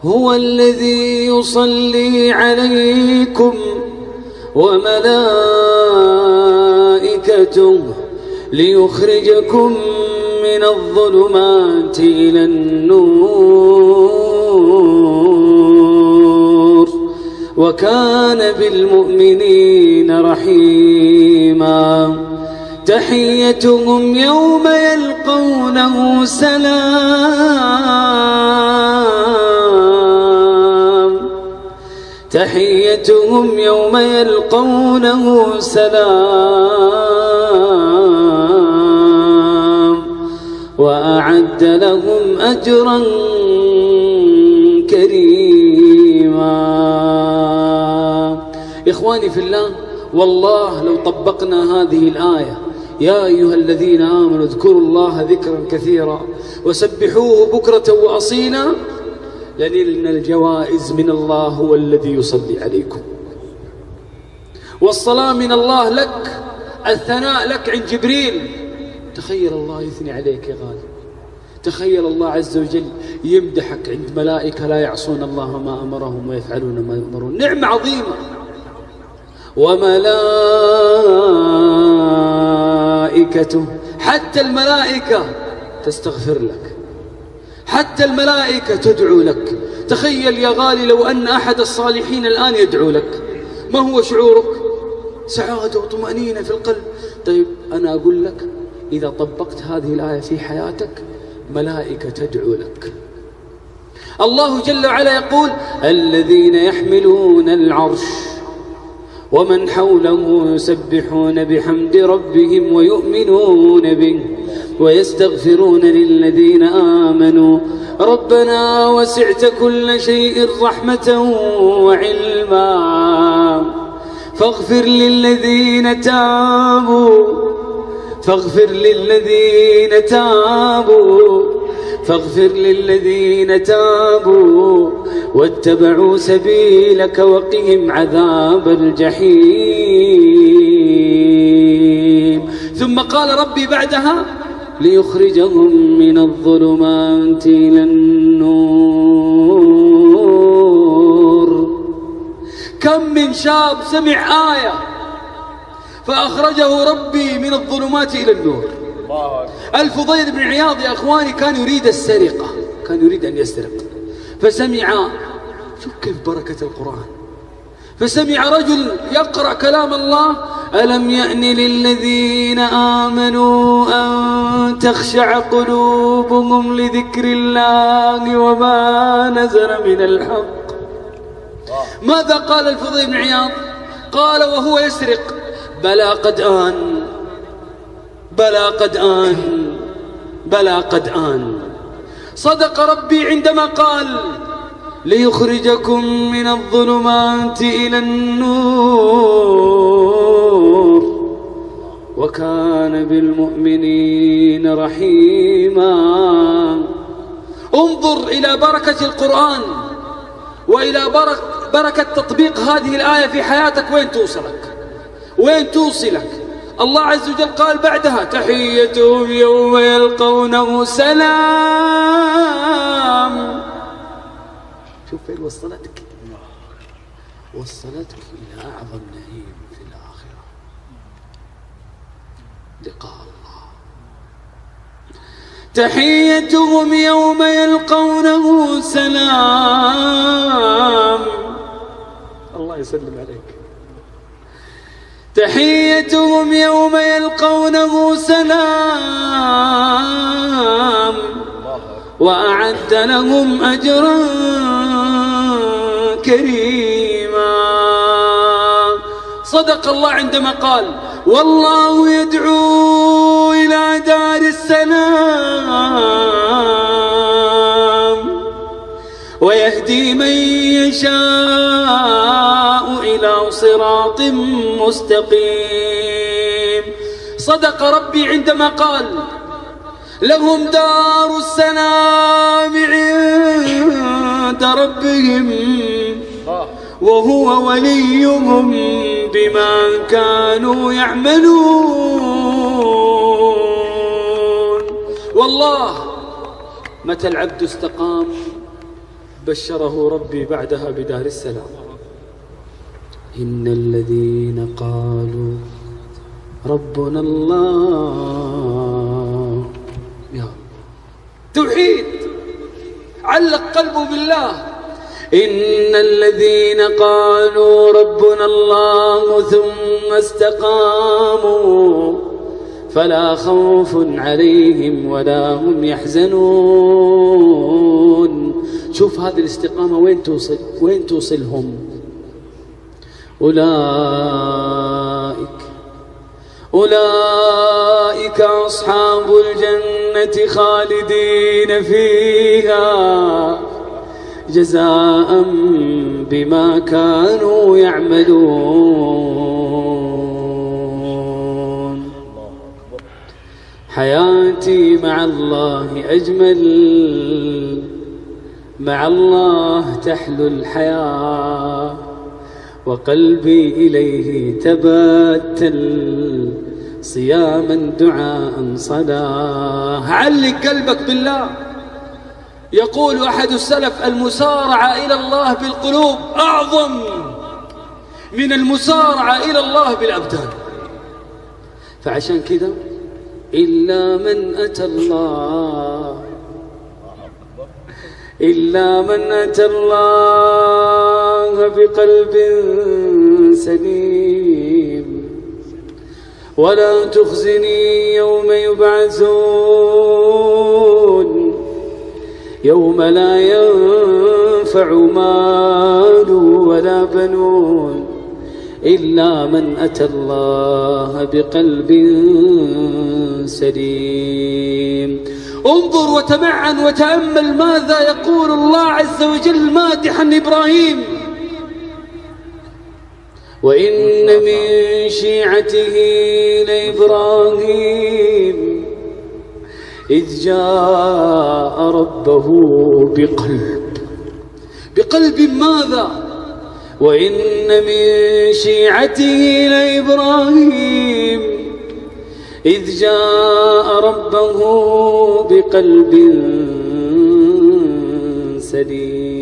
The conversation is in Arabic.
هو الذي يصلي عليكم وملائكته ليخرجكم من الظلمات إلى النور وكان بالمؤمنين رحيما تحيتهم يوم يلقونه سلام تحيتهم يوم يلقونه سلام وأعد لهم أجرا كريما. إخواني في الله، والله لو طبقنا هذه الآية يا أيها الذين آمنوا اذكروا الله ذكرا كثيرا وسبحوه بكرة وأصيلا لنلنا الجوائز من الله. هو الذي يصلي عليكم، والصلاة من الله لك، الثناء لك عند جبريل. تخيل الله يثني عليك يا غالي، تخيل الله عز وجل يمدحك عند ملائكة لا يعصون الله ما أمرهم ويفعلون ما يؤمرون. نعمة عظيمة. وملائكته، حتى الملائكة تستغفر لك، حتى الملائكة تدعو لك. تخيل يا غالي لو أن أحد الصالحين الآن يدعو لك، ما هو شعورك؟ سعادة وطمأنينة في القلب. طيب أنا أقول لك إذا طبقت هذه الآية في حياتك ملائكة تدعو لك. الله جل وعلا يقول الذين يحملون العرش ومن حوله يسبحون بحمد ربهم ويؤمنون به ويستغفرون للذين آمنوا ربنا وسعت كل شيء رحمة وعلما فاغفر للذين تابوا واتبعوا سبيلك وقهم عذاب الجحيم. ثم قال ربي بعدها ليخرجهم من الظلمات إلى النور. كم من شاب سمع آية فأخرجه ربي من الظلمات إلى النور. الفضيل بن عياض يا أخواني كان يريد السرقة، كان يريد أن يسرق، فسمع، شوف كيف بركة القرآن، فسمع رجل يقرأ كلام الله ألم يأن للذين آمنوا أن تخشع قلوبهم لذكر الله وما نزل من الحق. ماذا قال الفضيل بن عياض؟ قال وهو يسرق بلى قد آن، بلى قد آن، بلى قد آن. صدق ربي عندما قال ليخرجكم من الظلمات إلى النور وكان بالمؤمنين رحيما. انظر إلى بركة القرآن وإلى بركة تطبيق هذه الآية في حياتك، وين توصلك، وين توصلك. الله عز وجل قال بعدها تحيتهم يوم يلقونه سلام. شوف فين وصلتك، وصلتك إلى أعظم نعيم في الآخرة، لقاء الله. تحيتهم يوم يلقونه سلام. الله يسلم عليك. تحيتهم يوم يلقونه سلام وأعد لهم أجرا كريما. صدق الله عندما قال والله يدعو إلى دار السلام ويهدي من يشاء إلى صراط مستقيم. صدق ربي عندما قال لهم دار السلام عند ربهم وهو وليهم بما كانوا يعملون. والله متى العبد استقام بشره ربي بعدها بدار السلام. إن الذين قالوا ربنا الله، يا توحيد، علق قلبه بالله. إن الذين قالوا ربنا الله ثم استقاموا فلا خوف عليهم ولا هم يحزنون. شوف هذه الاستقامة وين توصلهم. أولئك أصحاب الجنة خالدين فيها جزاء بما كانوا يعملون. حياتي مع الله أجمل، مع الله تحلو الحياة، وقلبي إليه تبتل صياما دعاء صلاة. علق قلبك بالله. يقول أحد السلف: المسارعة إلى الله بالقلوب أعظم من المسارعة إلى الله بالأبدان. فعشان كذا إلا من أتى الله بقلب سليم. ولا تخزني يوم يبعثون يوم لا ينفع مال ولا بنون إلا من أتى الله بقلب سليم. انظر وتمعن وتأمل ماذا يقول الله عز وجل مادحا إبراهيم: وإن من شيعته لإبراهيم إذ جاء ربه بقلب ماذا؟ وإن من شيعته لإبراهيم إذ جاء ربه بقلب سليم.